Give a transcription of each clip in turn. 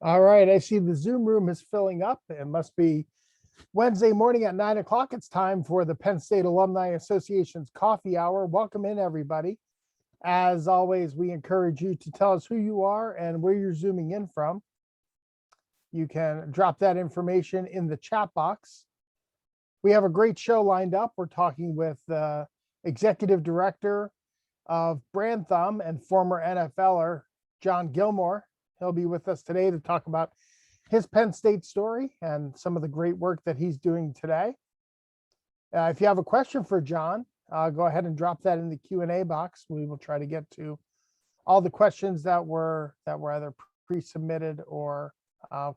All right, I see the Zoom room is filling up. It must be Wednesday morning at 9 o'clock. It's time for the Penn State Alumni Association's coffee hour. Welcome in, everybody. As always, we encourage you to tell us who you are and where you're zooming in from. You can drop that information in the chat box. We have a great show lined up. We're talking with the Executive Director of Brandthumb and former NFLer, John Gilmore. He'll be with us today to talk about his Penn State story and some of the great work that he's doing today. If you have a question for John, go ahead and drop that in the Q&A box. We will try to get to all the questions that were either pre-submitted or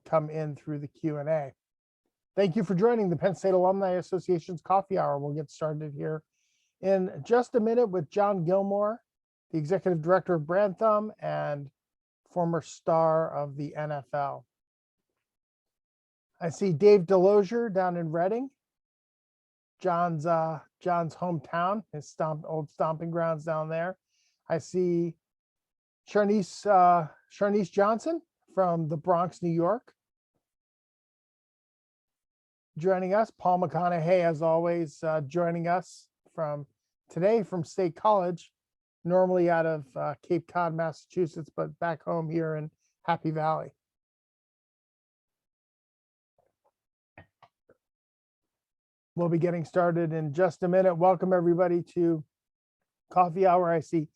come in through the Q&A. Thank you for joining the Penn State Alumni Association's coffee hour. We'll get started here in just a minute with John Gilmore, the Executive Director of Brandthumb and former star of the NFL. I see Dave Delosier down in Reading, John's hometown, his old stomping grounds down there. I see Sharnice Johnson from the Bronx, New York, joining us. Paul McConaughey, as always, joining us from State College, normally out of Cape Cod, Massachusetts, but back home here in Happy Valley. We'll be getting started in just a minute. Welcome everybody to Coffee Hour. I see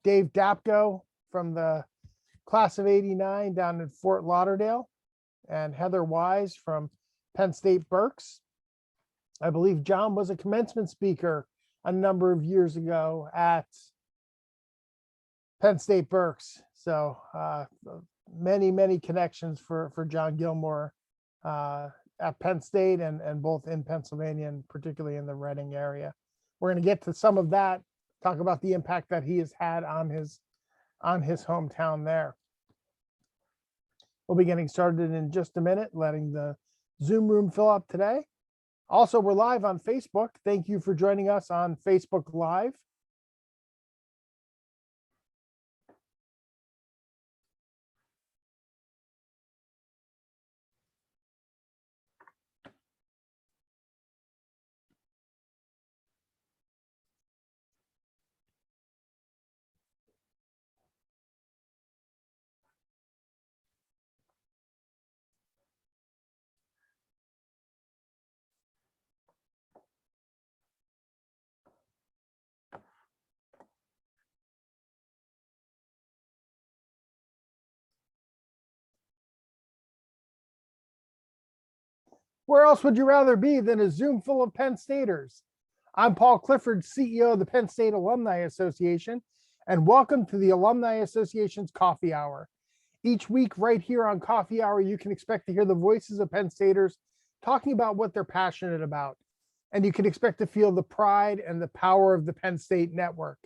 Dave Dapko from the class of '89 down in Fort Lauderdale, and Heather Wise from Penn State Berks. I believe John was a commencement speaker a number of years ago at Penn State Berks. So many connections for John Gilmore at Penn State and both in Pennsylvania and particularly in the Reading area. We're going to get to some of that, talk about the impact that he has had on his hometown there. We'll be getting started in just a minute, letting the Zoom room fill up today. Also, we're live on Facebook. Thank you for joining us on Facebook Live. Where else would you rather be than a Zoom full of Penn Staters? I'm Paul Clifford, CEO of the Penn State Alumni Association, and welcome to the Alumni Association's Coffee Hour. Each week right here on Coffee Hour, you can expect to hear the voices of Penn Staters talking about what they're passionate about, and you can expect to feel the pride and the power of the Penn State network.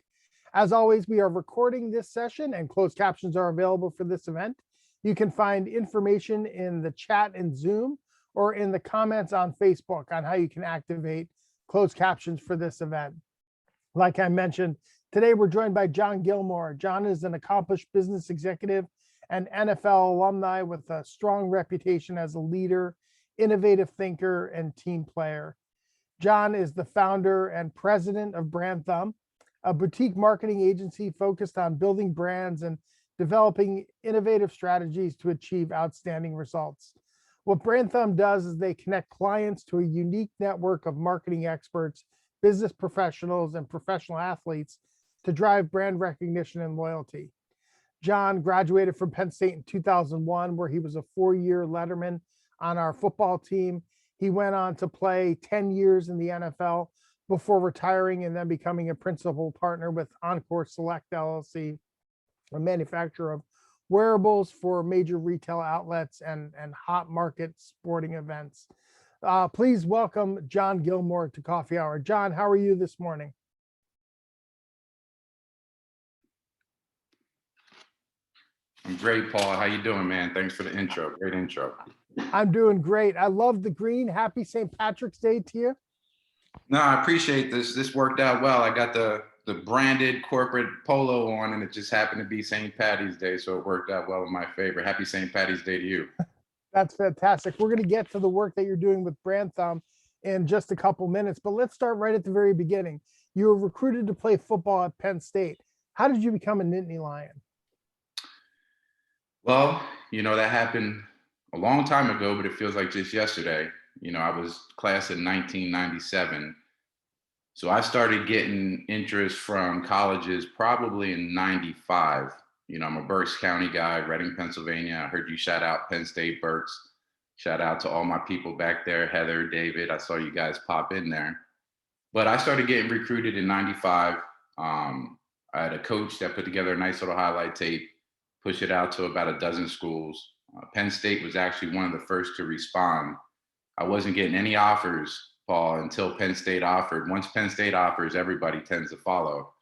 As always, we are recording this session and closed captions are available for this event. You can find information in the chat in Zoom or in the comments on Facebook on how you can activate closed captions for this event. Like I mentioned, today we're joined by John Gilmore. John is an accomplished business executive and NFL alumni with a strong reputation as a leader, innovative thinker, and team player. John is the founder and president of Brandthumb, a boutique marketing agency focused on building brands and developing innovative strategies to achieve outstanding results. What Brandthumb does is they connect clients to a unique network of marketing experts, business professionals, and professional athletes to drive brand recognition and loyalty. John graduated from Penn State in 2001, where he was a 4-year letterman on our football team. He went on to play 10 years in the NFL before retiring and then becoming a principal partner with Encore Select LLC, a manufacturer of wearables for major retail outlets and hot market sporting events. Please welcome John Gilmore to Coffee Hour. John, how are you this morning? I'm great, Paul. How you doing, man? Thanks for the intro. Great intro. I'm doing great. I love the green. Happy St. Patrick's Day to you. No, I appreciate this. This worked out well. I got the the branded corporate polo on, and it just happened to be St. Patty's Day, so it worked out well in my favor. Happy St. Patty's Day to you. That's fantastic. We're going to get to the work that you're doing with Brandthumb in just a couple minutes, but let's start right at the very beginning. You were recruited to play football at Penn State. How did you become a Nittany Lion? Well, that happened a long time ago, but it feels like just yesterday. I was class in 1997. So I started getting interest from colleges probably in 95. I'm a Berks County guy, Reading, Pennsylvania. I heard you shout out Penn State Berks. Shout out to all my people back there, Heather, David. I saw you guys pop in there. But I started getting recruited in 95. I had a coach that put together a nice little highlight tape, push it out to about a dozen schools. Penn State was actually one of the first to respond. I wasn't getting any offers, Paul, until Penn State offered. Once Penn State offers, everybody tends to follow.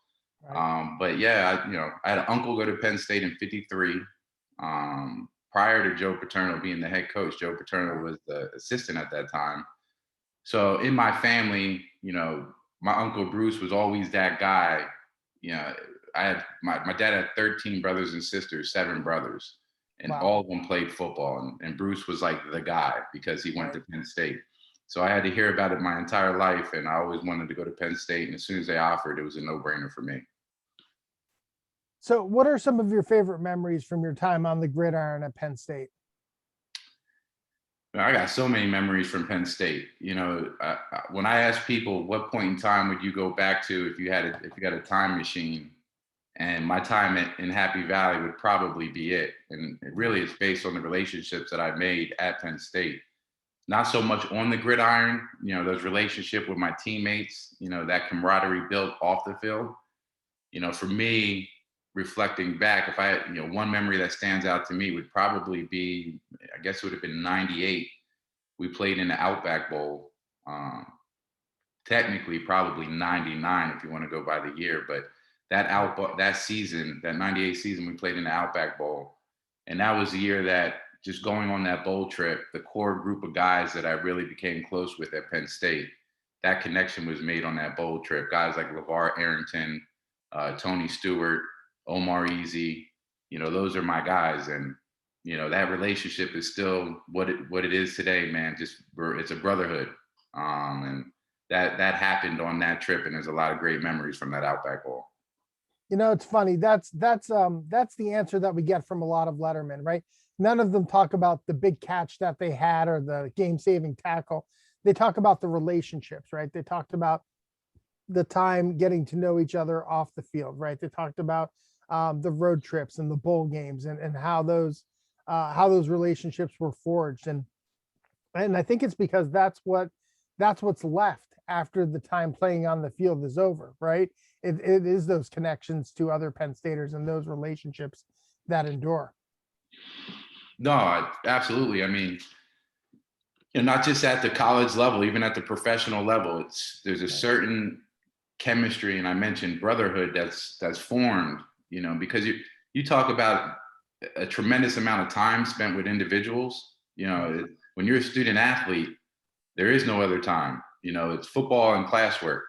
Right. But yeah, I had an uncle go to Penn State in '53. Prior to Joe Paterno being the head coach, Joe Paterno was the assistant at that time. So in my family, my uncle Bruce was always that guy. I had my dad had 13 brothers and sisters, 7 brothers, and Wow. all of them played football. And Bruce was like the guy because he went to Penn State. So I had to hear about it my entire life, and I always wanted to go to Penn State. And as soon as they offered, it was a no-brainer for me. So what are some of your favorite memories from your time on the gridiron at Penn State? I got so many memories from Penn State. When I ask people what point in time would you go back to if you had a time machine, and my time in Happy Valley would probably be it. And it really is based on the relationships that I made at Penn State. Not so much on the gridiron, those relationships with my teammates, that camaraderie built off the field. For me, reflecting back, if I had, one memory that stands out to me would probably be, I guess it would have been '98. We played in the Outback Bowl. Technically, probably '99 if you want to go by the year, but that season, that '98 season, we played in the Outback Bowl, and that was the year that just going on that bowl trip, the core group of guys that I really became close with at Penn State, that connection was made on that bowl trip. Guys like LeVar Arrington, Tony Stewart, Omar Easy, those are my guys. And, that relationship is still what it is today, man. It's a brotherhood. And that happened on that trip. And there's a lot of great memories from that Outback Bowl. It's funny. That's the answer that we get from a lot of lettermen, right? None of them talk about the big catch that they had or the game-saving tackle. They talk about the relationships, right? They talked about the time getting to know each other off the field, right? They talked about the road trips and the bowl games and how those relationships were forged. And I think it's because that's what's left after the time playing on the field is over, right? It is those connections to other Penn Staters and those relationships that endure. No, absolutely. I mean, not just at the college level, even at the professional level, there's a certain chemistry, and I mentioned brotherhood that's formed, because you talk about a tremendous amount of time spent with individuals. When you're a student athlete, there is no other time. It's football and classwork.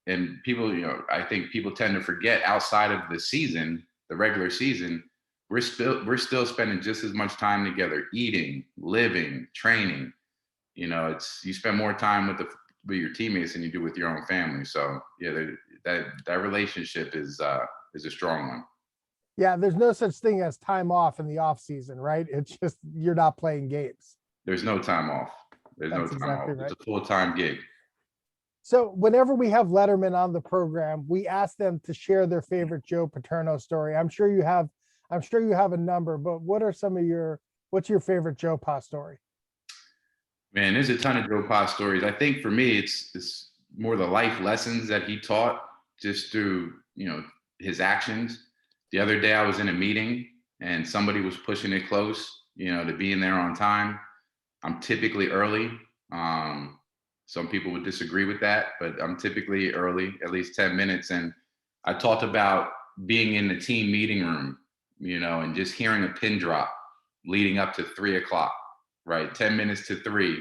And people, I think people tend to forget outside of the season, the regular season, we're still spending just as much time together, eating, living, training. You spend more time with your teammates than you do with your own family. So yeah, that relationship is a strong one. Yeah, there's no such thing as time off in the off season, right? It's just you're not playing games. There's no time off. There's That's no time exactly off. right. It's a full-time gig. So whenever we have lettermen on the program, we ask them to share their favorite Joe Paterno story. I'm sure you have a number, but what's your favorite Joe Pa story? Man, there's a ton of Joe Pa stories. I think for me, it's more the life lessons that he taught just through, his actions. The other day I was in a meeting and somebody was pushing it close, to being there on time. I'm typically early. Some people would disagree with that, but I'm typically early, at least 10 minutes. And I talked about being in the team meeting room, and just hearing a pin drop leading up to 3:00, right? 10 minutes to 3.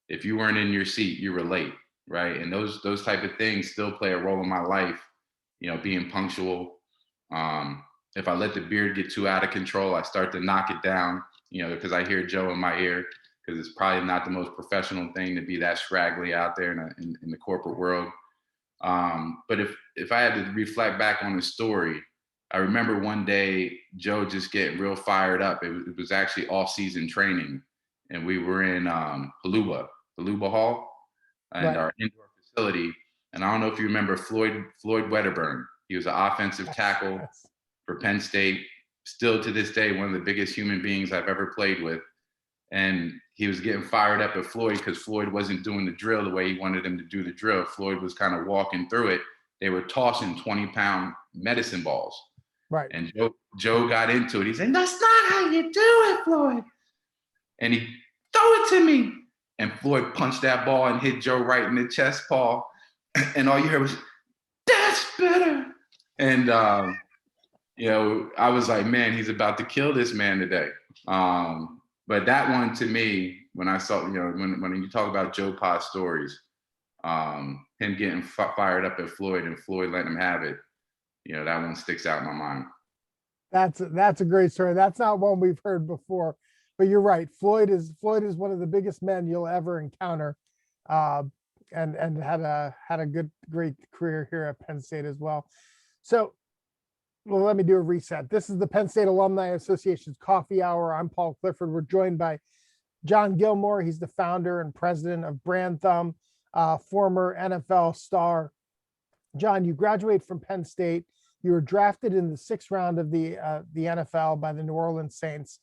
If you weren't in your seat, you were late, right? And those type of things still play a role in my life. being punctual. If I let the beard get too out of control, I start to knock it down, because I hear Joe in my ear, because it's probably not the most professional thing to be that scraggly out there in the corporate world. But if I had to reflect back on the story, I remember one day Joe just getting real fired up. It was actually off-season training, and we were in Haluba Hall, and Right. our indoor facility. And I don't know if you remember Floyd Wedderburn. He was an offensive tackle for Penn State. Still to this day, one of the biggest human beings I've ever played with. And he was getting fired up at Floyd because Floyd wasn't doing the drill the way he wanted him to do the drill. Floyd was kind of walking through it. They were tossing 20-pound medicine balls. Right. And Joe got into it. He said, "That's not how you do it, Floyd." And he threw it to me. And Floyd punched that ball and hit Joe right in the chest, Paul. And all you heard was, "That's better." And, I was like, man, he's about to kill this man today. But that one, to me, when I saw, when you talk about Joe Pa's stories, him getting fired up at Floyd and Floyd letting him have it, that one sticks out in my mind. That's a great story. That's not one we've heard before, but you're right. Floyd is one of the biggest men you'll ever encounter, and had a great career here at Penn State as well. So, well, let me do a reset. This is the Penn State Alumni Association's Coffee Hour. I'm Paul Clifford. We're joined by John Gilmore. He's the founder and president of Brandthumb, former NFL star. John, you graduated from Penn State. You were drafted in the 6th round of the NFL by the New Orleans Saints.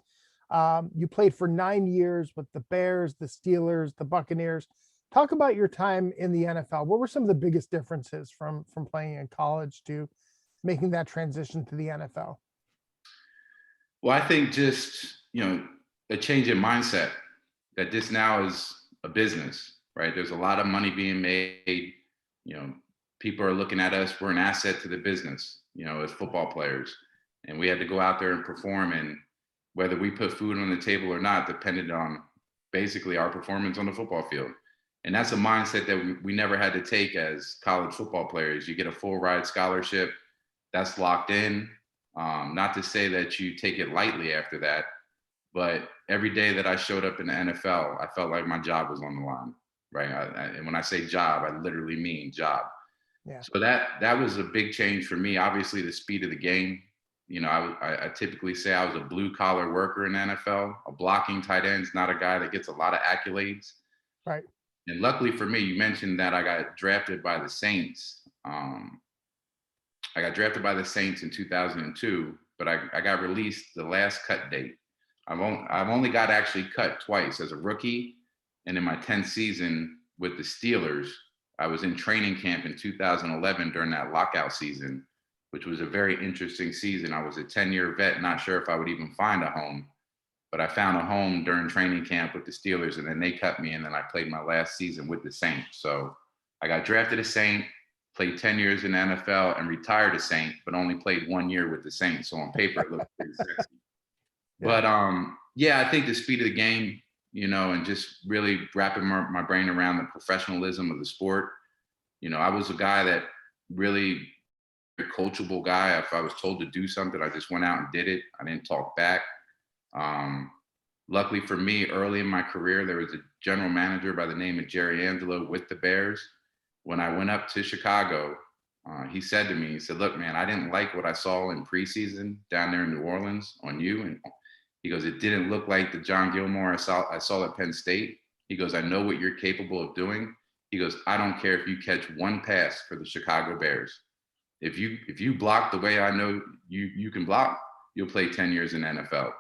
You played for 9 years with the Bears, the Steelers, the Buccaneers. Talk about your time in the NFL. What were some of the biggest differences from playing in college to making that transition to the NFL? Well, I think just, a change in mindset, that this now is a business, right? There's a lot of money being made. People are looking at us. We're an asset to the business, as football players. And we had to go out there and perform. And whether we put food on the table or not depended on basically our performance on the football field. And that's a mindset that we never had to take as college football players. You get a full ride scholarship. That's locked in. Not to say that you take it lightly after that, but every day that I showed up in the NFL, I felt like my job was on the line, right? And when I say job, I literally mean job. Yeah. So that was a big change for me. Obviously, the speed of the game. I typically say I was a blue collar worker in the NFL. A blocking tight end is not a guy that gets a lot of accolades. Right. And luckily for me, you mentioned that I got drafted by the Saints. I got drafted by the Saints in 2002, but I got released the last cut date. I've only got actually cut twice, as a rookie, and in my 10th season with the Steelers. I was in training camp in 2011 during that lockout season, which was a very interesting season. I was a 10-year vet, not sure if I would even find a home, but I found a home during training camp with the Steelers, and then they cut me, and then I played my last season with the Saints. So I got drafted a Saint, played 10 years in the NFL, and retired a Saint, but only played 1 year with the Saints. So on paper, it looked pretty sexy. Yeah. But I think the speed of the game, and just really wrapping my brain around the professionalism of the sport. I was a guy that really, a coachable guy. If I was told to do something, I just went out and did it. I didn't talk back. Luckily for me, early in my career, there was a general manager by the name of Jerry Angelo with the Bears. When I went up to Chicago, he said to me, he said, "Look, man, I didn't like what I saw in preseason down there in New Orleans on you." And he goes, "It didn't look like the John Gilmore I saw at Penn State." He goes, "I know what you're capable of doing." He goes, "I don't care if you catch one pass for the Chicago Bears. If you block the way I know you can block, you'll play 10 years in the NFL."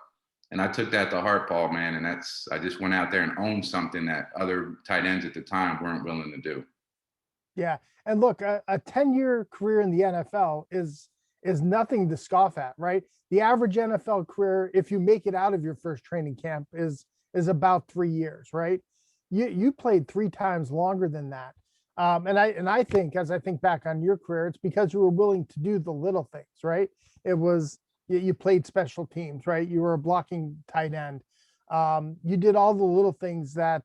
And I took that to heart, Paul, man. And I just went out there and owned something that other tight ends at the time weren't willing to do. Yeah. And look, a 10-year career in the NFL is nothing to scoff at, right? The average NFL career, if you make it out of your first training camp, is about 3 years, right? You played 3 times longer than that. And I think, as I think back on your career, it's because you were willing to do the little things, right? It was, you played special teams, right? You were a blocking tight end. You did all the little things that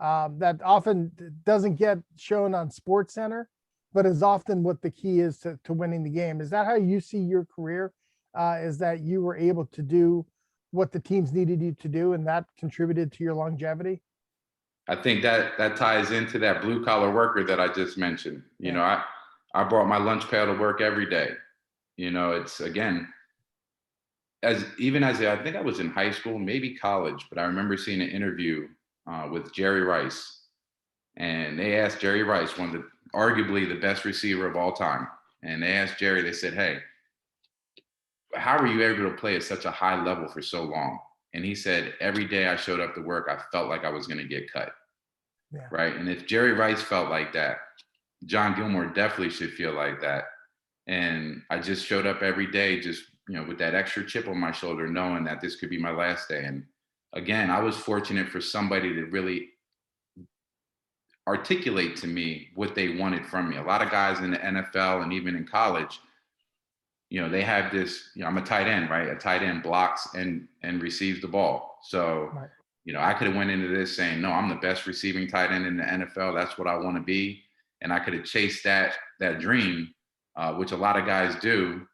often doesn't get shown on Sports Center, but is often what the key is to winning the game. Is that how you see your career? Is that you were able to do what the teams needed you to do, and that contributed to your longevity? I think that ties into that blue collar worker that I just mentioned. You Yeah. know, I brought my lunch pail to work every day. You know, it's again, I think I was in high school, maybe college, but I remember seeing an interview with Jerry Rice, and they asked Jerry Rice, one of the arguably the best receiver of all time, and they asked Jerry, they said, "Hey, how were you able to play at such a high level for so long?" And he said, "Every day I showed up to work, I felt like I was going to get cut." Yeah. Right. And if Jerry Rice felt like that, John Gilmore definitely should feel like that. And I just showed up every day, just, with that extra chip on my shoulder, knowing that this could be my last day. And again, I was fortunate for somebody to really articulate to me what they wanted from me. A lot of guys in the NFL and even in college, they have this, I'm a tight end, right? A tight end blocks and receives the ball. So, Right. I could have went into this saying, no, I'm the best receiving tight end in the NFL. That's what I want to be. And I could have chased that dream, which a lot of guys do,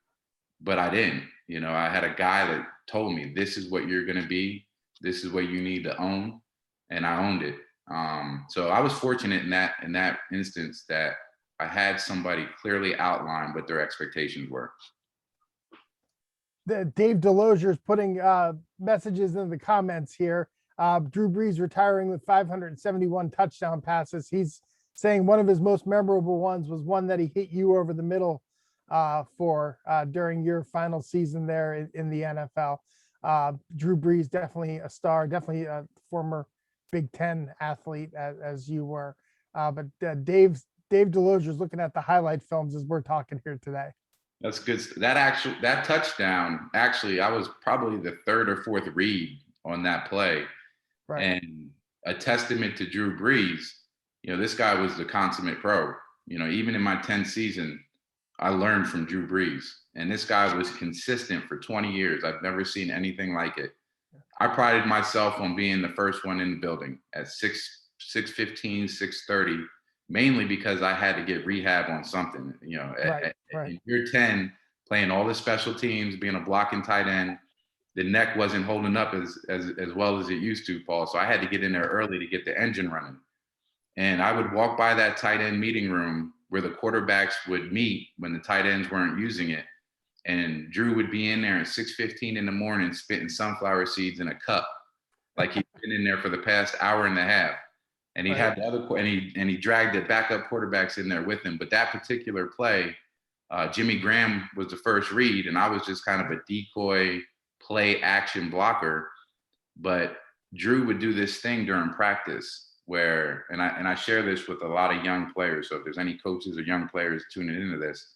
but I didn't. I had a guy that told me, this is what you're going to be. This is what you need to own. And I owned it. So I was fortunate in that instance that I had somebody clearly outline what their expectations were. Dave Delosier is putting messages in the comments here. Drew Brees retiring with 571 touchdown passes. He's saying one of his most memorable ones was one that he hit you over the middle for during your final season there in the NFL. Drew Brees, definitely a star, definitely a former Big Ten athlete as you were. But Dave Delosier is looking at the highlight films as we're talking here today. That's good. That touchdown, actually, I was probably the third or fourth read on that play. Right. And a testament to Drew Brees, this guy was the consummate pro. Even in my 10th season, I learned from Drew Brees. And this guy was consistent for 20 years. I've never seen anything like it. I prided myself on being the first one in the building at 6:15, 6:30. Mainly because I had to get rehab on something, Right. in year 10, playing all the special teams, being a blocking tight end, the neck wasn't holding up as well as it used to, Paul. So I had to get in there early to get the engine running. And I would walk by that tight end meeting room where the quarterbacks would meet when the tight ends weren't using it. And Drew would be in there at 6:15 in the morning, spitting sunflower seeds in a cup, like he'd been in there for the past hour and a half. And he had the other, and he dragged the backup quarterbacks in there with him. But that particular play, Jimmy Graham was the first read, and I was just kind of a decoy play action blocker. But Drew would do this thing during practice where, and I share this with a lot of young players. So if there's any coaches or young players tuning into this,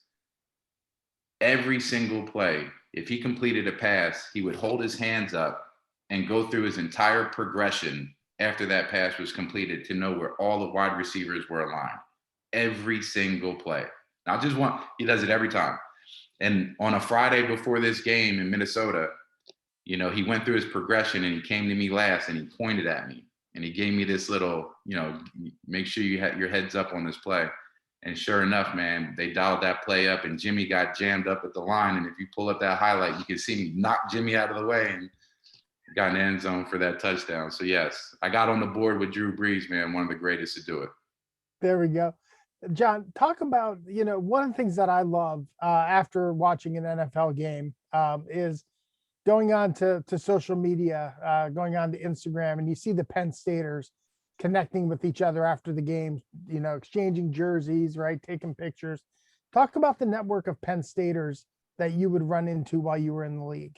every single play, if he completed a pass, he would hold his hands up and go through his entire progression after that pass was completed to know where all the wide receivers were aligned. Every single play. Now, he does it every time. And on a Friday before this game in Minnesota, he went through his progression and he came to me last and he pointed at me and he gave me this little, make sure you have your heads up on this play. And sure enough, man, they dialed that play up and Jimmy got jammed up at the line. And if you pull up that highlight, you can see me knock Jimmy out of the way and got in the end zone for that touchdown. So yes, I got on the board with Drew Brees, man, one of the greatest to do it. There we go. John, talk about, one of the things that I love after watching an NFL game is going on to social media, going on to Instagram, and you see the Penn Staters connecting with each other after the game, exchanging jerseys, right? Taking pictures. Talk about the network of Penn Staters that you would run into while you were in the league.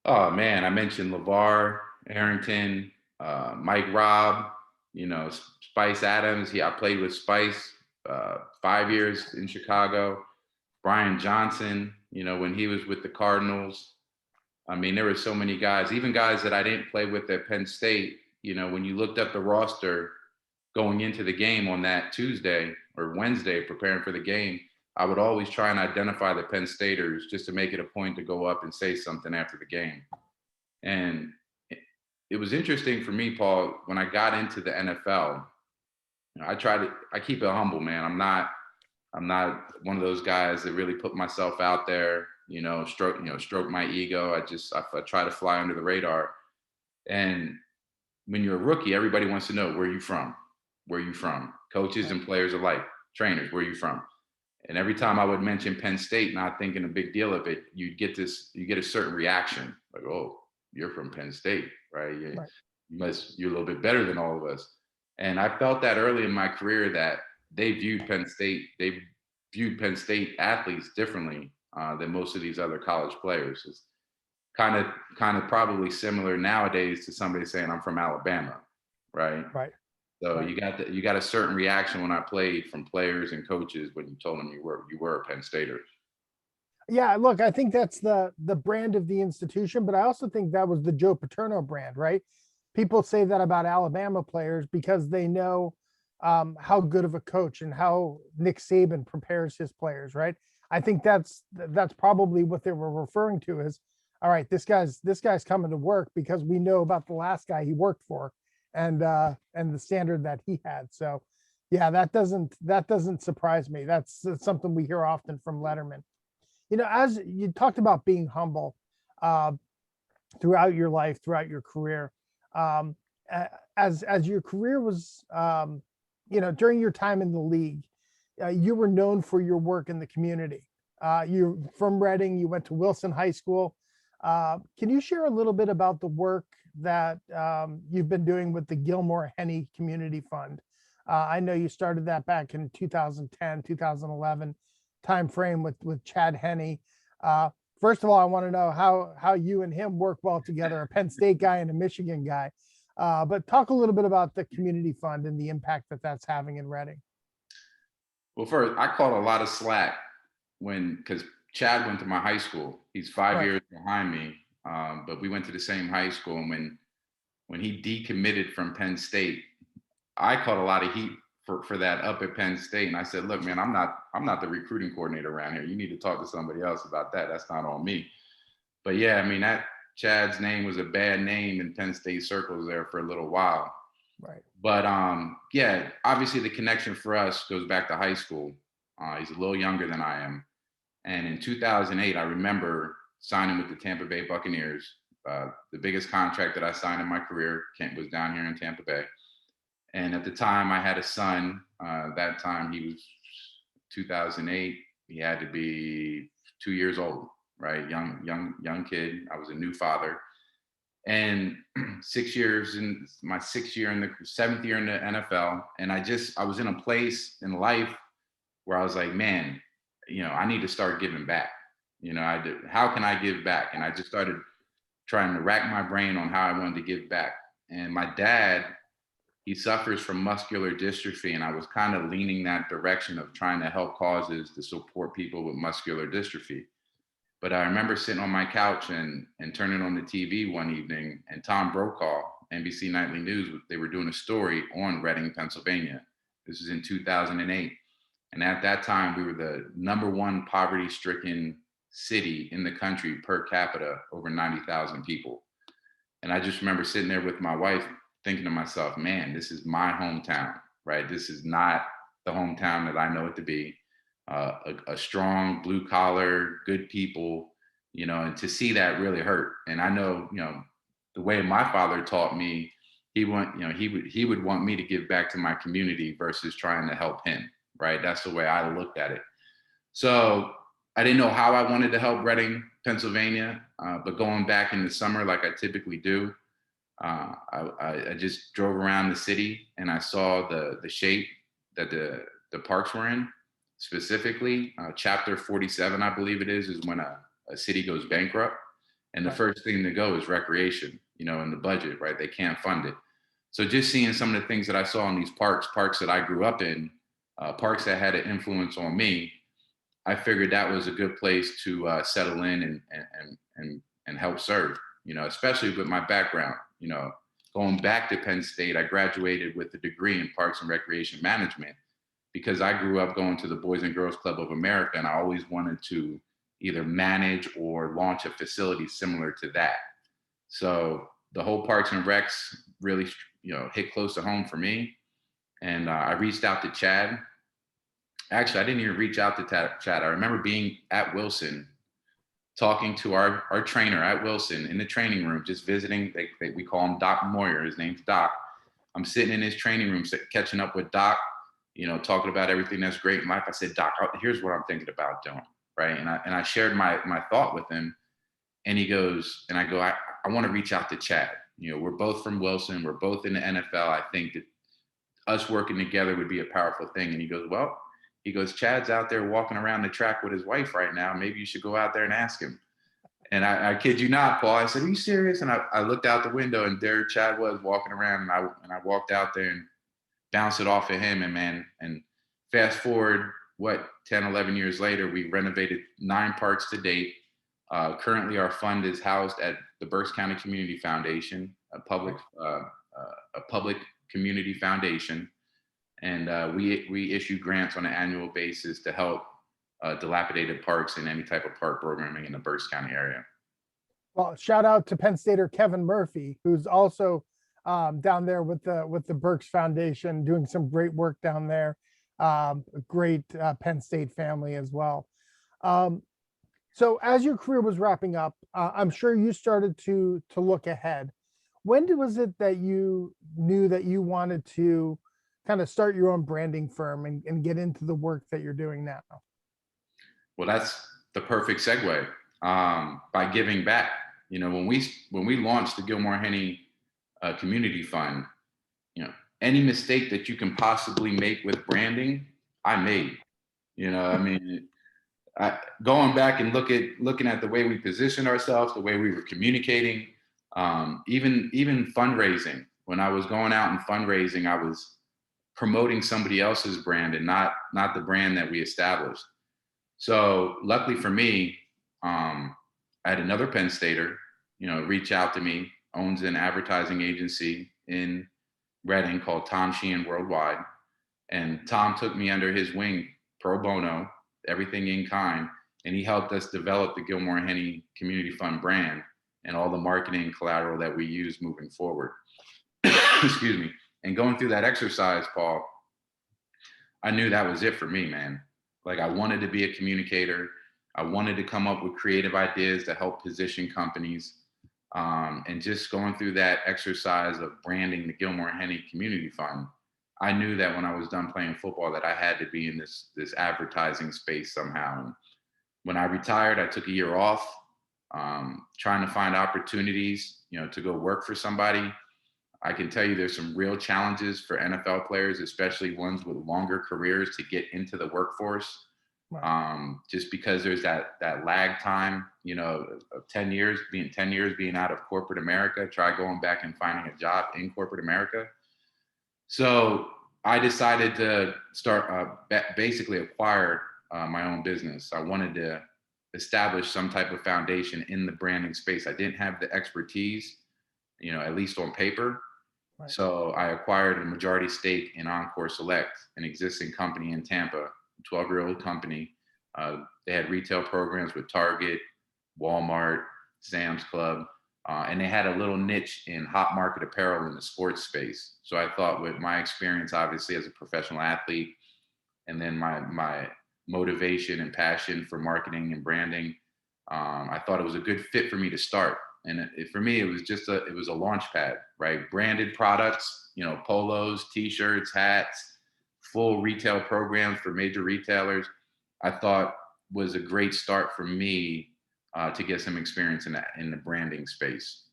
Oh man, I mentioned LeVar Arrington, Mike Robb, Spice Adams. I played with Spice 5 years in Chicago. Brian Johnson, when he was with the Cardinals. I mean, there were so many guys, even guys that I didn't play with at Penn State. When you looked up the roster going into the game on that Tuesday or Wednesday, preparing for the game, I would always try and identify the Penn Staters just to make it a point to go up and say something after the game. And it was interesting for me, Paul, when I got into the NFL, I keep it humble, man. I'm not I'm not one of those guys that really put myself out there, stroke my ego. I try to fly under the radar. And when you're a rookie, everybody wants to know where you from, where you from, coaches and players alike, trainers, where you from. And every time I would mention Penn State, not thinking a big deal of it, you get a certain reaction, like, oh, you're from Penn State, right? You're a little bit better than all of us. And I felt that early in my career that they viewed Penn State athletes differently than most of these other college players. It's kind of probably similar nowadays to somebody saying I'm from Alabama, right? Right. So Right. you got a certain reaction when I played from players and coaches when you told them you were a Penn Stater. Yeah, look, I think that's the brand of the institution, but I also think that was the Joe Paterno brand, right? People say that about Alabama players because they know how good of a coach and how Nick Saban prepares his players, right? I think that's probably what they were referring to as, all right, this guy's coming to work because we know about the last guy he worked for and the standard that he had. So yeah, that doesn't surprise me. That's something we hear often from Letterman. As you talked about being humble uh, throughout your life, throughout your career, um, as your career was, during your time in the league, you were known for your work in the community. You're from Reading. You went to Wilson High School. Can you share a little bit about the work that you've been doing with the Gilmore Henny Community Fund? I know you started that back in 2010, 2011 timeframe with Chad Henne. First of all, I want to know how you and him work well together, a Penn State guy and a Michigan guy. But talk a little bit about the community fund and the impact that that's having in Reading. Well, first, I caught a lot of slack because Chad went to my high school. He's 5 years behind me, but we went to the same high school. And when he decommitted from Penn State, I caught a lot of heat for that up at Penn State. And I said, look, man, I'm not the recruiting coordinator around here. You need to talk to somebody else about that. That's not on me. But yeah, I mean, that Chad's name was a bad name in Penn State circles there for a little while. Right. But yeah, obviously the connection for us goes back to high school. He's a little younger than I am. And in 2008, I remember signing with the Tampa Bay Buccaneers. The biggest contract that I signed in my career was down here in Tampa Bay. And at the time I had a son. That time he was 2008. He had to be 2 years old, right? Young kid. I was a new father. And 6 years in my seventh year in the NFL. And I was in a place in life where I was like, man, I need to start giving back. How can I give back? And I just started trying to rack my brain on how I wanted to give back. And my dad, he suffers from muscular dystrophy, and I was kind of leaning that direction of trying to help causes to support people with muscular dystrophy. But I remember sitting on my couch and turning on the TV one evening, and Tom Brokaw, NBC Nightly News, they were doing a story on Reading, Pennsylvania. This was in 2008. And at that time, we were the #1 poverty-stricken city in the country per capita, over 90,000 people. And I just remember sitting there with my wife thinking to myself, man, this is my hometown, right? This is not the hometown that I know it to be. A strong blue collar, good people, and to see that really hurt. And I know, the way my father taught me, he would want me to give back to my community versus trying to help him, right? That's the way I looked at it. So I didn't know how I wanted to help Reading, Pennsylvania, but going back in the summer, like I typically do, I just drove around the city and I saw the shape that the parks were in. Specifically, chapter 47, I believe it is when a city goes bankrupt. And the first thing to go is recreation, in the budget, right? They can't fund it. So just seeing some of the things that I saw in these parks that I grew up in, parks that had an influence on me, I figured that was a good place to settle in and help serve, especially with my background. Going back to Penn State, I graduated with a degree in Parks and Recreation Management because I grew up going to the Boys and Girls Club of America, and I always wanted to either manage or launch a facility similar to that. So the whole Parks and Recs really, hit close to home for me. And I reached out to Chad, Actually, I didn't even reach out to Chad. I remember being at Wilson, talking to our trainer at Wilson in the training room, just visiting. We call him Doc Moyer. His name's Doc. I'm sitting in his training room, catching up with Doc, talking about everything that's great in life. I said, Doc, here's what I'm thinking about doing, right? And I shared my thought with him, and he goes, and I go, I want to reach out to Chad. We're both from Wilson. We're both in the NFL. I think that us working together would be a powerful thing. And he goes, well, Chad's out there walking around the track with his wife right now. Maybe you should go out there and ask him. And I kid you not, Paul. I said, are you serious? And I looked out the window, and there Chad was walking around, and I walked out there and bounced it off of him. And fast forward, 10, 11 years later, we renovated 9 parks to date. Currently, our fund is housed at the Berks County Community Foundation, a public community foundation. And we issue grants on an annual basis to help dilapidated parks and any type of park programming in the Berks County area. Well, shout out to Penn Stater Kevin Murphy, who's also down there with the Berks Foundation, doing some great work down there. Great Penn State family as well. So as your career was wrapping up, I'm sure you started to look ahead. When was it that you knew that you wanted to kind of start your own branding firm and get into the work that you're doing now? Well, that's the perfect segue. By giving back. When we launched the Gilmore Community Fund, any mistake that you can possibly make with branding, I made. Going back and looking at the way we positioned ourselves, the way we were communicating, even fundraising. When I was going out and fundraising, I was promoting somebody else's brand and not the brand that we established. So luckily for me, I had another Penn Stater, reach out to me, owns an advertising agency in Reading called Tom Sheehan Worldwide. And Tom took me under his wing, pro bono, everything in kind. And he helped us develop the Gilmore Community Fund brand and all the marketing collateral that we use moving forward. Excuse me. And going through that exercise, Paul, I knew that was it for me, man. Like, I wanted to be a communicator. I wanted to come up with creative ideas to help position companies. And just going through that exercise of branding the Gilmore Community Fund, I knew that when I was done playing football that I had to be in this advertising space somehow. And when I retired, I took a year off, trying to find opportunities, to go work for somebody. I can tell you there's some real challenges for NFL players, especially ones with longer careers, to get into the workforce. Right. Just because there's that lag time, of 10 years, being out of corporate America. Try going back and finding a job in corporate America. So I decided to start, basically acquire my own business. I wanted to establish some type of foundation in the branding space. I didn't have the expertise, at least on paper. Right. So I acquired a majority stake in Encore Select, an existing company in Tampa, 12-year-old company. They had retail programs with Target, Walmart, Sam's Club, and they had a little niche in hot market apparel in the sports space. So I thought, with my experience, obviously, as a professional athlete, and then my motivation and passion for marketing and branding, I thought it was a good fit for me to start. And for me, it was a launch pad, right? Branded products, polos, T-shirts, hats, full retail programs for major retailers. I thought was a great start for me to get some experience in the branding space.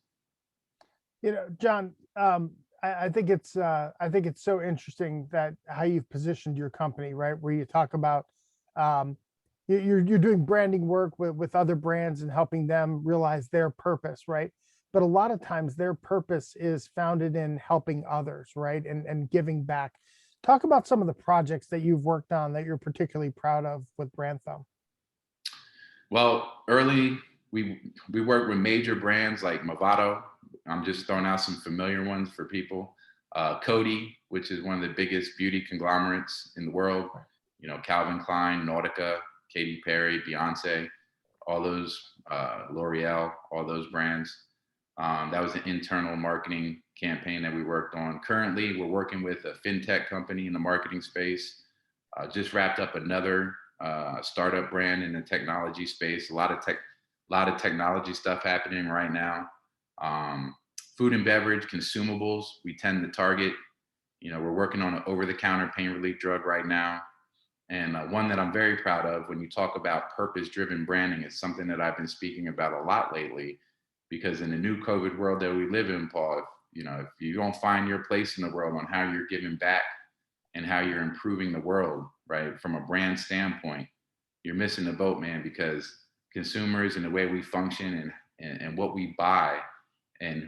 John, I think it's so interesting that how you've positioned your company, right? Where you talk about you're doing branding work with other brands and helping them realize their purpose, right? But a lot of times their purpose is founded in helping others, right? And giving back. Talk about some of the projects that you've worked on that you're particularly proud of with Brandthumb. Well, early, we worked with major brands like Movado. I'm just throwing out some familiar ones for people. Coty, which is one of the biggest beauty conglomerates in the world. Calvin Klein, Nautica, Katy Perry, Beyonce, all those, L'Oreal, all those brands. That was an internal marketing campaign that we worked on. Currently, we're working with a fintech company in the marketing space. Just wrapped up another startup brand in the technology space. A lot of technology stuff happening right now. Food and beverage, consumables, we tend to target. We're working on an over-the-counter pain relief drug right now. And one that I'm very proud of, when you talk about purpose-driven branding, it's something that I've been speaking about a lot lately, because in the new COVID world that we live in, Paul, if you don't find your place in the world on how you're giving back and how you're improving the world, right, from a brand standpoint, you're missing the boat, man, because consumers and the way we function and what we buy and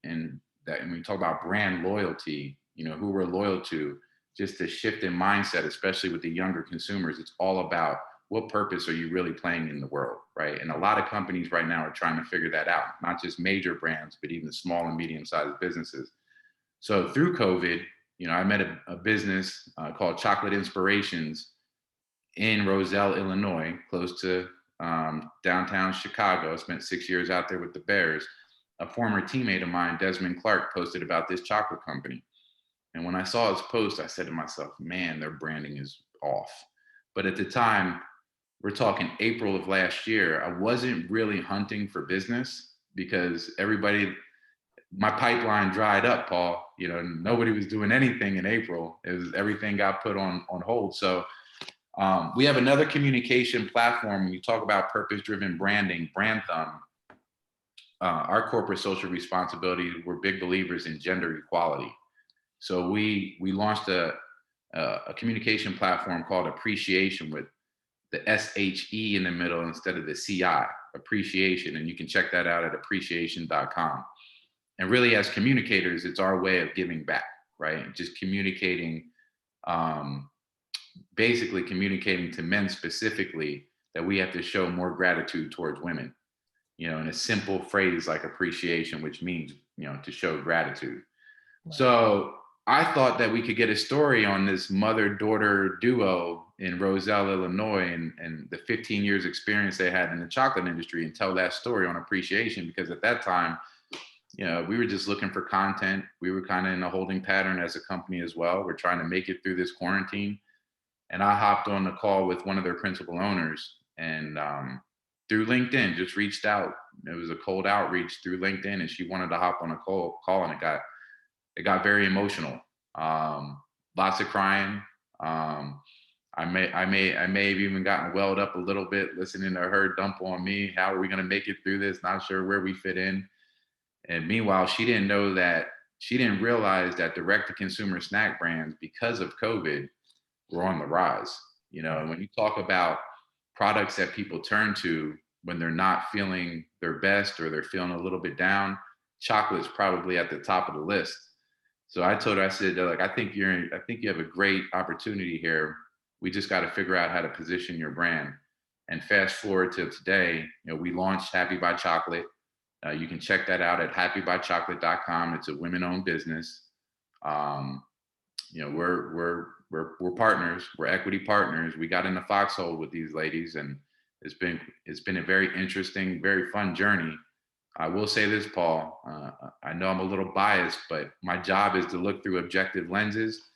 and when we talk about brand loyalty, who we're loyal to, just the shift in mindset, especially with the younger consumers, it's all about what purpose are you really playing in the world, right? And a lot of companies right now are trying to figure that out, not just major brands, but even small and medium-sized businesses. So through COVID, I met a business called Chocolate Inspirations in Roselle, Illinois, close to downtown Chicago. I spent 6 years out there with the Bears. A former teammate of mine, Desmond Clark, posted about this chocolate company. And when I saw his post, I said to myself, man, their branding is off. But at the time, we're talking April of last year, I wasn't really hunting for business because my pipeline dried up, Paul. Nobody was doing anything in April. Everything got put on hold. So we have another communication platform. When you talk about purpose-driven branding, Brandthumb, our corporate social responsibility, we're big believers in gender equality. So we launched a communication platform called Appreciation, with the SHE in the middle instead of the CI, Appreciation. And you can check that out at appreciation.com. And really, as communicators, it's our way of giving back, right? Just communicating, basically communicating to men specifically that we have to show more gratitude towards women, in a simple phrase like appreciation, which means, to show gratitude. Right. So I thought that we could get a story on this mother-daughter duo in Roselle, Illinois, and the 15 years experience they had in the chocolate industry, and tell that story on appreciation, because at that time, we were just looking for content. We were kind of in a holding pattern as a company as well. We're trying to make it through this quarantine. And I hopped on the call with one of their principal owners, and through LinkedIn, just reached out. It was a cold outreach through LinkedIn, and she wanted to hop on a call, and it got very emotional. Lots of crying. I may have even gotten welled up a little bit listening to her dump on me. How are we going to make it through this? Not sure where we fit in. And meanwhile, she didn't realize that direct-to-consumer snack brands, because of COVID, were on the rise. And when you talk about products that people turn to when they're not feeling their best or they're feeling a little bit down, chocolate's probably at the top of the list. So I told her, I said, I think you have a great opportunity here. We just got to figure out how to position your brand. And fast forward to today, we launched Happy by Chocolate. You can check that out at happybychocolate.com. It's a women-owned business. We're partners. We're equity partners. We got in the foxhole with these ladies, and it's been a very interesting, very fun journey. I will say this, Paul. I know I'm a little biased, but my job is to look through objective lenses.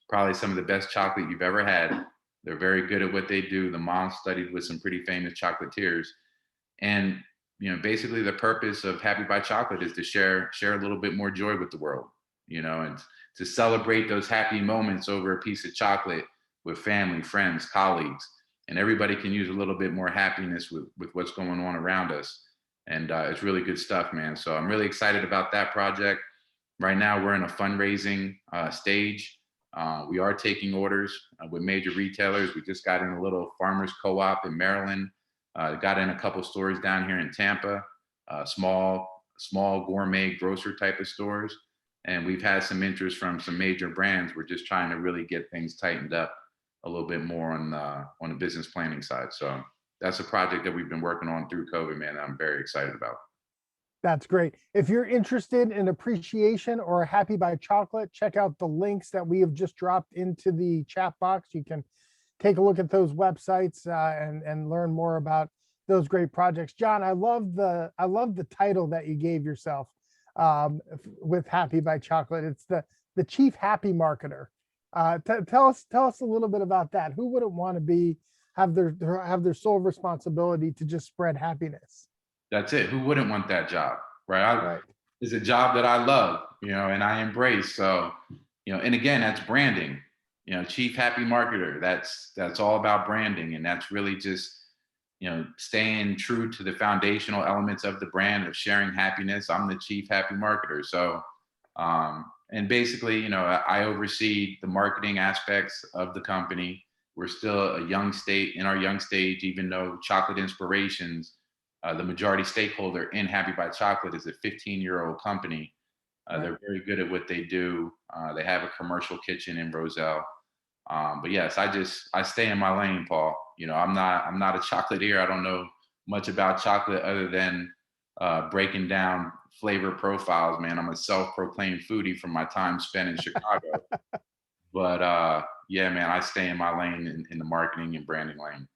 Probably some of the best chocolate you've ever had. They're very good at what they do. The mom studied with some pretty famous chocolatiers, and basically the purpose of Happy by Chocolate is to share a little bit more joy with the world, and to celebrate those happy moments over a piece of chocolate with family, friends, colleagues, and everybody can use a little bit more happiness with what's going on around us. And it's really good stuff, man. So I'm really excited about that project. Right now, we're in a fundraising stage. We are taking orders with major retailers. We just got in a little farmers co-op in Maryland. Got in a couple stores down here in Tampa, small gourmet grocer type of stores. And we've had some interest from some major brands. We're just trying to really get things tightened up a little bit more on the business planning side. So that's a project that we've been working on through COVID, man, that I'm very excited about. That's great. If you're interested in appreciation or Happy by Chocolate, check out the links that we have just dropped into the chat box. You can take a look at those websites and learn more about those great projects. John, I love the title that you gave yourself with Happy by Chocolate. It's the Chief Happy Marketer. Tell us a little bit about that. Who wouldn't want to have their sole responsibility to just spread happiness? That's it. Who wouldn't want that job, right? Right. It's a job that I love, and I embrace. So, and again, that's branding. Chief happy marketer. That's all about branding, and that's really just staying true to the foundational elements of the brand of sharing happiness. I'm the chief happy marketer. So, and basically, I oversee the marketing aspects of the company. We're still a young state in our young stage, even though Chocolate Inspirations, the majority stakeholder in Happy by Chocolate, is a 15-year-old company. Right. They're very good at what they do. They have a commercial kitchen in Roselle. But yes, I stay in my lane, Paul. I'm not a chocolatier. I don't know much about chocolate other than breaking down flavor profiles, man. I'm a self-proclaimed foodie from my time spent in Chicago. But yeah, man, I stay in my lane in the marketing and branding lane.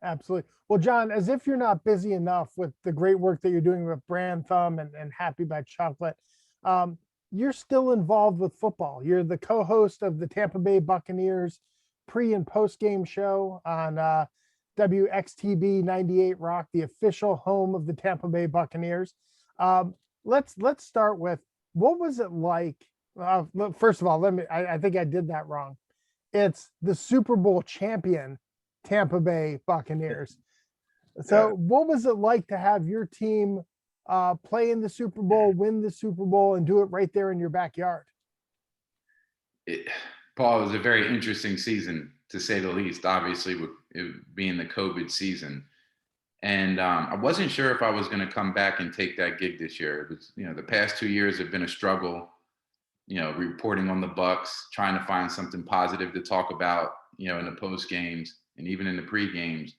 Absolutely. Well, John, as if you're not busy enough with the great work that you're doing with Brandthumb and Happy by Chocolate, you're still involved with football. You're the co-host of the Tampa Bay Buccaneers pre and post game show on WXTB 98 Rock, the official home of the Tampa Bay Buccaneers. Let's start with, what was it like? First of all, I think I did that wrong. It's the Super Bowl champion Tampa Bay Buccaneers. So what was it like to have your team play in the Super Bowl, win the Super Bowl, and do it right there in your backyard? Paul, it was a very interesting season, to say the least, obviously, with it being the COVID season. And I wasn't sure if I was going to come back and take that gig this year. It was, the past 2 years have been a struggle, reporting on the Bucs, trying to find something positive to talk about, in the post games and even in the pre games.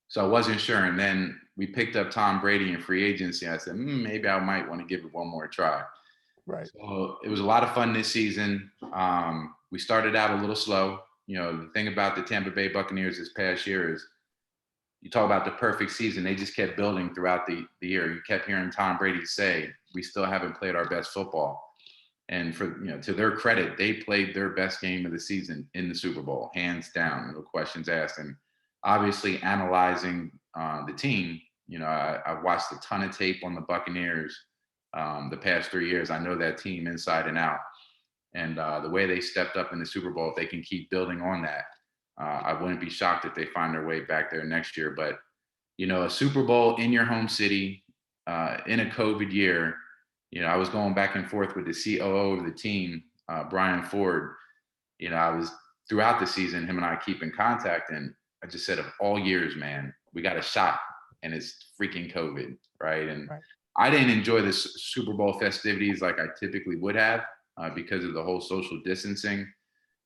So I wasn't sure. And then we picked up Tom Brady in free agency. I said, maybe I might want to give it one more try. Right. So it was a lot of fun this season. We started out a little slow. The thing about the Tampa Bay Buccaneers this past year is, you talk about the perfect season. They just kept building throughout the year. You kept hearing Tom Brady say, we still haven't played our best football. And to their credit, they played their best game of the season in the Super Bowl, hands down, no questions asked. And obviously analyzing the team, I've watched a ton of tape on the Buccaneers the past 3 years. I know that team inside and out. And the way they stepped up in the Super Bowl, if they can keep building on that, I wouldn't be shocked if they find their way back there next year. But, a Super Bowl in your home city in a COVID year, I was going back and forth with the COO of the team, Brian Ford. I was throughout the season, him and I keep in contact. And I just said, of all years, man, we got a shot, and it's freaking COVID, right? And right. I didn't enjoy the Super Bowl festivities like I typically would have because of the whole social distancing.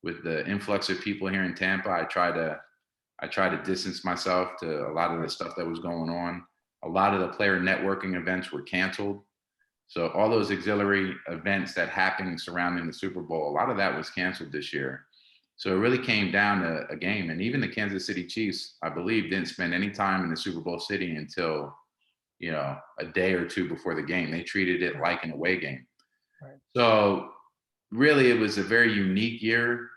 With the influx of people here in Tampa, I try to distance myself to a lot of the stuff that was going on. A lot of the player networking events were canceled. So all those auxiliary events that happened surrounding the Super Bowl, a lot of that was canceled this year. So it really came down to a game. And even the Kansas City Chiefs, I believe, didn't spend any time in the Super Bowl city until, a day or two before the game. They treated it like an away game. Right. So really, it was a very unique year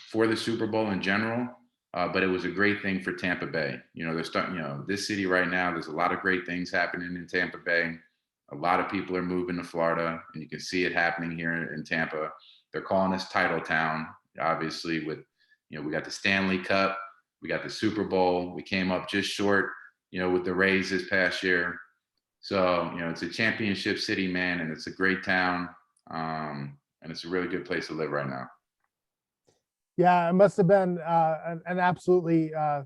for the Super Bowl in general, but it was a great thing for Tampa Bay. They're starting, this city right now, there's a lot of great things happening in Tampa Bay. A lot of people are moving to Florida, and you can see it happening here in Tampa. They're calling us Title Town, obviously, with, we got the Stanley Cup, we got the Super Bowl. We came up just short, with the Rays this past year. So, it's a championship city, man, and it's a great town. And it's a really good place to live right now. Yeah, it must have been an absolutely, I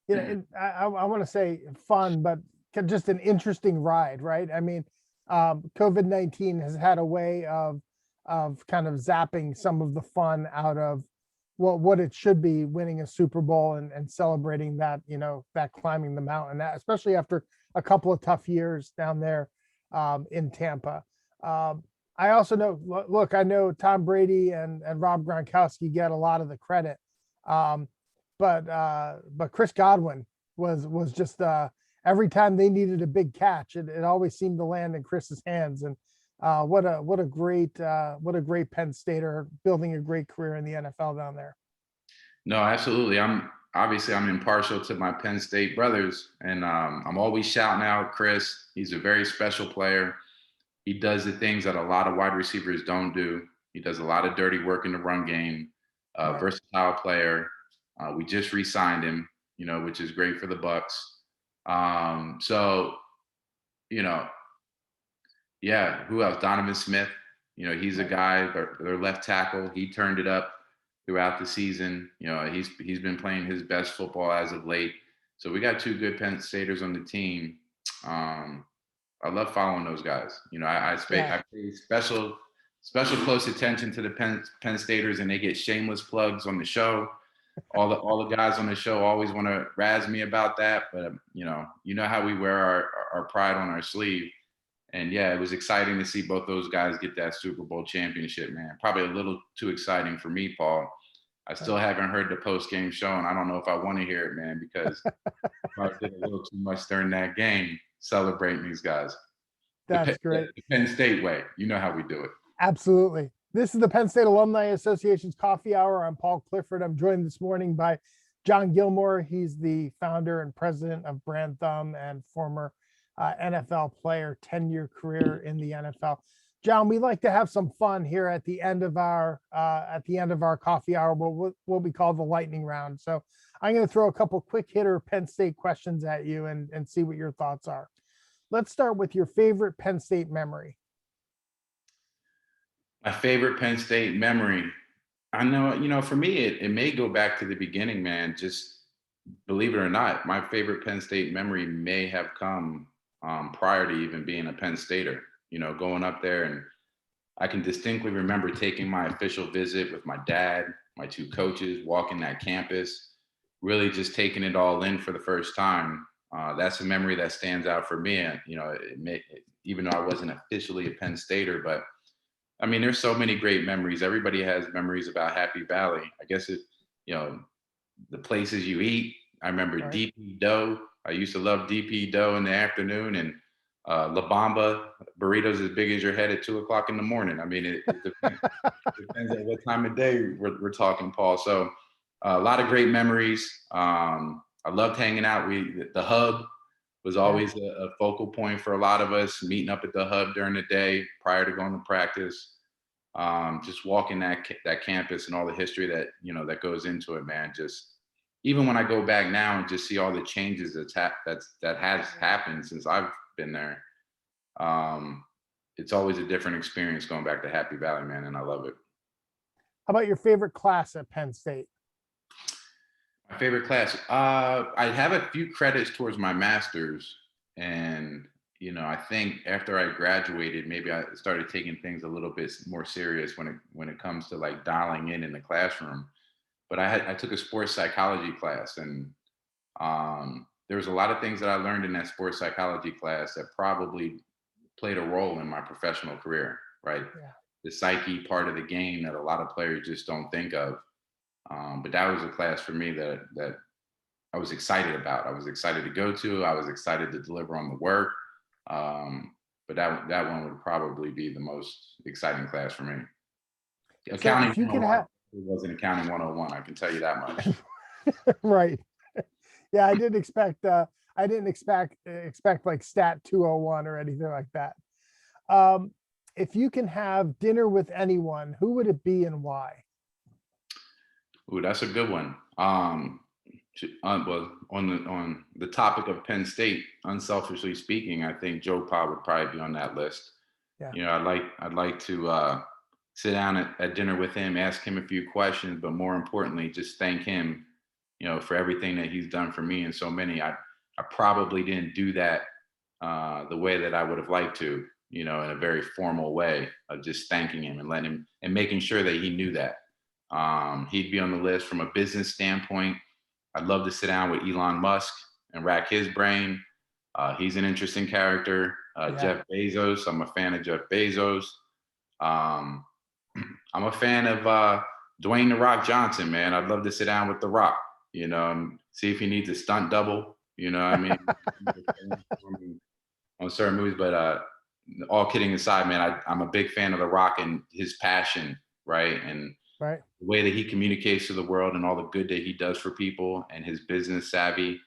want to say fun, but just an interesting ride, right? I mean, COVID-19 has had a way of kind of zapping some of the fun out of what it should be, winning a Super Bowl and celebrating that, that climbing the mountain, especially after a couple of tough years down there in Tampa. I also know, look, I know Tom Brady and Rob Gronkowski get a lot of the credit. But Chris Godwin was just every time they needed a big catch, it always seemed to land in Chris's hands. And What a great Penn Stater, building a great career in the NFL down there. No, absolutely. I'm impartial to my Penn State brothers, and I'm always shouting out Chris. He's a very special player. He does the things that a lot of wide receivers don't do. He does a lot of dirty work in the run game. Right. Versatile player. We just re-signed him, which is great for the Bucks. So, you know, yeah, who else? Donovan Smith. He's a guy, their left tackle. He turned it up throughout the season. He's been playing his best football as of late. So we got two good Penn Staters on the team. I love following those guys. I pay special close attention to the Penn Staters, and they get shameless plugs on the show. All the guys on the show always want to razz me about that, but you know how we wear our pride on our sleeve. And yeah, it was exciting to see both those guys get that Super Bowl championship, man. Probably a little too exciting for me, Paul. I still haven't heard the post-game show, and I don't know if I want to hear it, man, because I did a little too much during that game celebrating these guys. That's great. The Penn State way. You know how we do it. Absolutely. This is the Penn State Alumni Association's Coffee Hour. I'm Paul Clifford. I'm joined this morning by John Gilmore. He's the founder and president of Brandthumb and former NFL player, 10-year career in the NFL. John, we like to have some fun here at the end of our coffee hour. What we call the lightning round. So I'm going to throw a couple quick hitter Penn State questions at you and see what your thoughts are. Let's start with your favorite Penn State memory. My favorite Penn State memory. I know, for me, it may go back to the beginning, man. Just believe it or not, my favorite Penn State memory may have come prior to even being a Penn Stater. Going up there, and I can distinctly remember taking my official visit with my dad, my two coaches, walking that campus, really just taking it all in for the first time. That's a memory that stands out for me. Even though I wasn't officially a Penn Stater, but I mean, there's so many great memories. Everybody has memories about Happy Valley. I guess the places you eat. I remember Right. DP dough. I used to love DP dough in the afternoon, and La Bamba burritos as big as your head at 2:00 in the morning. I mean, it depends on what time of day we're talking, Paul. So a lot of great memories. I loved hanging out. The hub was always a focal point for a lot of us, meeting up at the hub during the day prior to going to practice. Just walking that campus and all the history that goes into it, man. Just even when I go back now and just see all the changes that has happened since I've been there, it's always a different experience going back to Happy Valley, man, and I love it. How about your favorite class at Penn State? My favorite class. I have a few credits towards my master's, and I think after I graduated, maybe I started taking things a little bit more serious when it comes to like dialing in the classroom. But I took a sports psychology class, and there was a lot of things that I learned in that sports psychology class that probably played a role in my professional career, right? Yeah. The psyche part of the game that a lot of players just don't think of. But that was a class for me that I was excited about. I was excited to go to. I was excited to deliver on the work. But that one would probably be the most exciting class for me. Accounting 101. It wasn't accounting 101. I can tell you that much. Right. Yeah, I didn't expect like stat 201 or anything like that. If you can have dinner with anyone, who would it be and why? Ooh, that's a good one. Well, on the topic of Penn State, unselfishly speaking, I think Joe Pa would probably be on that list. Yeah. I'd like to sit down at dinner with him, ask him a few questions, but more importantly, just thank him, for everything that he's done for me and so many. I probably didn't do that the way that I would have liked to, in a very formal way of just thanking him and making sure that he knew that. He'd be on the list from a business standpoint. I'd love to sit down with Elon Musk and rack his brain. He's an interesting character. Jeff Bezos. I'm a fan of Jeff Bezos. I'm a fan of Dwayne "The Rock" Johnson, man. I'd love to sit down with The Rock, and see if he needs a stunt double. I mean, on certain movies. But all kidding aside, man, I'm a big fan of The Rock and his passion, right? And Right. the way that he communicates to the world and all the good that he does for people and his business savvy.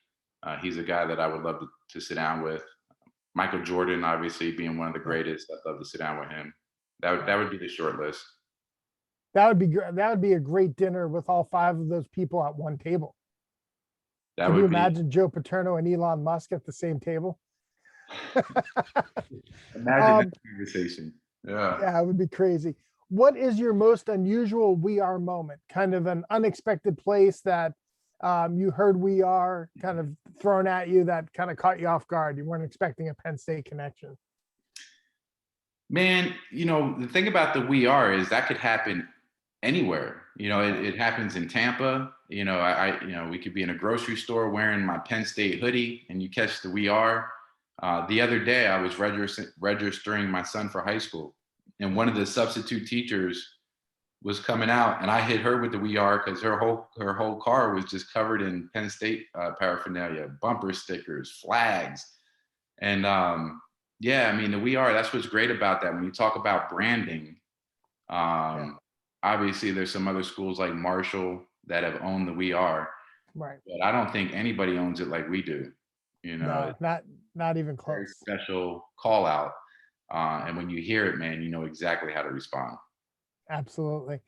He's a guy that I would love to sit down with. Michael Jordan, obviously being one of the greatest, I'd love to sit down with him. That would be the short list. That would be that would be a great dinner with all five of those people at one table. That Can you would be imagine Joe Paterno and Elon Musk at the same table? imagine that conversation. Yeah. Yeah, it would be crazy. What is your most unusual "we are" moment? Kind of an unexpected place that you heard "we are" kind of thrown at you that kind of caught you off guard. You weren't expecting a Penn State connection. Man, the thing about the "we are" is that could happen anywhere. It happens in Tampa. We could be in a grocery store wearing my Penn State hoodie and you catch the "we are." The other day I was registering my son for high school, and one of the substitute teachers was coming out, and I hit her with the "we are" because her whole car was just covered in Penn State paraphernalia, bumper stickers, flags, and yeah, I mean the "we are." That's what's great about that. When you talk about branding, obviously there's some other schools like Marshall that have owned the "we are," Right. but I don't think anybody owns it like we do. No, not even Very close. special call out. And when you hear it, man, you know exactly how to respond. Absolutely.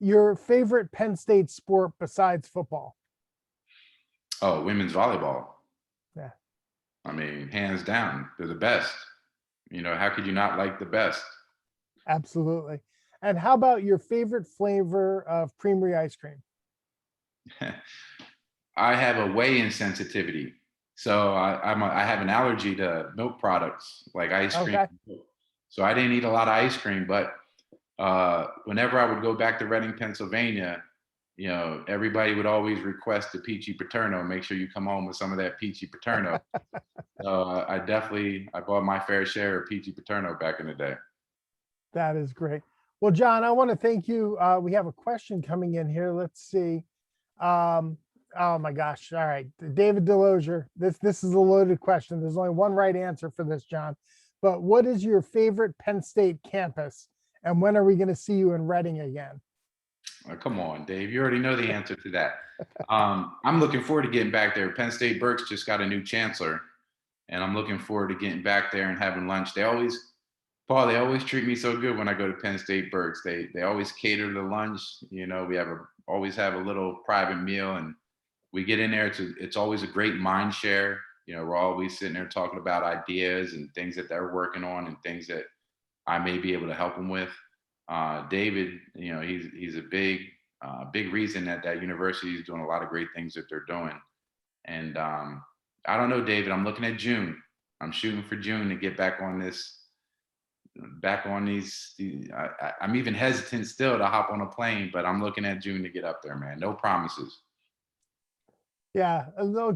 Your favorite Penn State sport besides football? Oh, women's volleyball. Yeah, I mean, hands down, they're the best. How could you not like the best? absolutely. And how about your favorite flavor of creamery ice cream? I have a whey sensitivity. So I have an allergy to milk products like ice cream. Okay. So I didn't eat a lot of ice cream, but whenever I would go back to Reading, Pennsylvania, everybody would always request the peachy paterno. Make sure you come home with some of that peachy paterno. So I bought my fair share of peachy paterno back in the day. That is great. Well, John, I want to thank you. We have a question coming in here. Let's see. Oh my gosh. All right. David Delosier. This is a loaded question. There's only one right answer for this, John. But what is your favorite Penn State campus? And when are we going to see you in Reading again? Oh, come on, Dave. You already know the answer to that. I'm looking forward to getting back there. Penn State Berks just got a new chancellor, and I'm looking forward to getting back there and having lunch. They always treat me so good when I go to Penn State Berks. They always cater the lunch. We always have a little private meal, and we get in there. It's always a great mind share. We're always sitting there talking about ideas and things that they're working on and things that I may be able to help them with. David, he's a big reason that university is doing a lot of great things that they're doing. And I don't know, David, I'm looking at June. I'm shooting for June to get back on these. I'm even hesitant still to hop on a plane, but I'm looking at June to get up there, man. No promises. Yeah,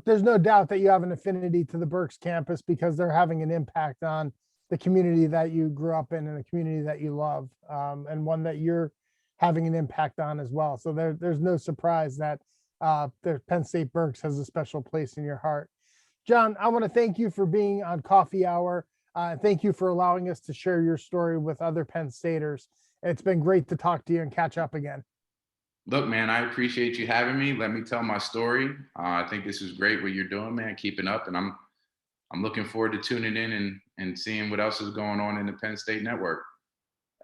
there's no doubt that you have an affinity to the Berks campus because they're having an impact on the community that you grew up in and the community that you love, and one that you're having an impact on as well. So there's no surprise that the Penn State Berks has a special place in your heart. John, I want to thank you for being on Coffee Hour. Thank you for allowing us to share your story with other Penn Staters. It's been great to talk to you and catch up again. Look, man, I appreciate you having me. Let me tell my story. I think this is great what you're doing, man, keeping up. And I'm looking forward to tuning in and seeing what else is going on in the Penn State network.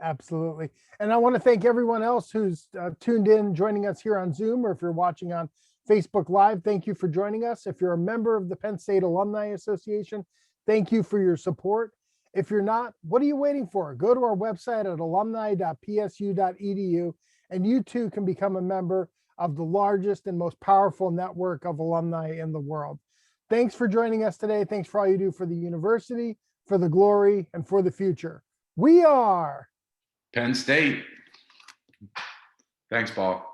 Absolutely. And I want to thank everyone else who's tuned in, joining us here on Zoom, or if you're watching on Facebook Live, thank you for joining us. If you're a member of the Penn State Alumni Association, thank you for your support. If you're not, what are you waiting for? Go to our website at alumni.psu.edu, and you too can become a member of the largest and most powerful network of alumni in the world. Thanks for joining us today. Thanks for all you do for the university, for the glory, and for the future. We are Penn State. Thanks, Paul.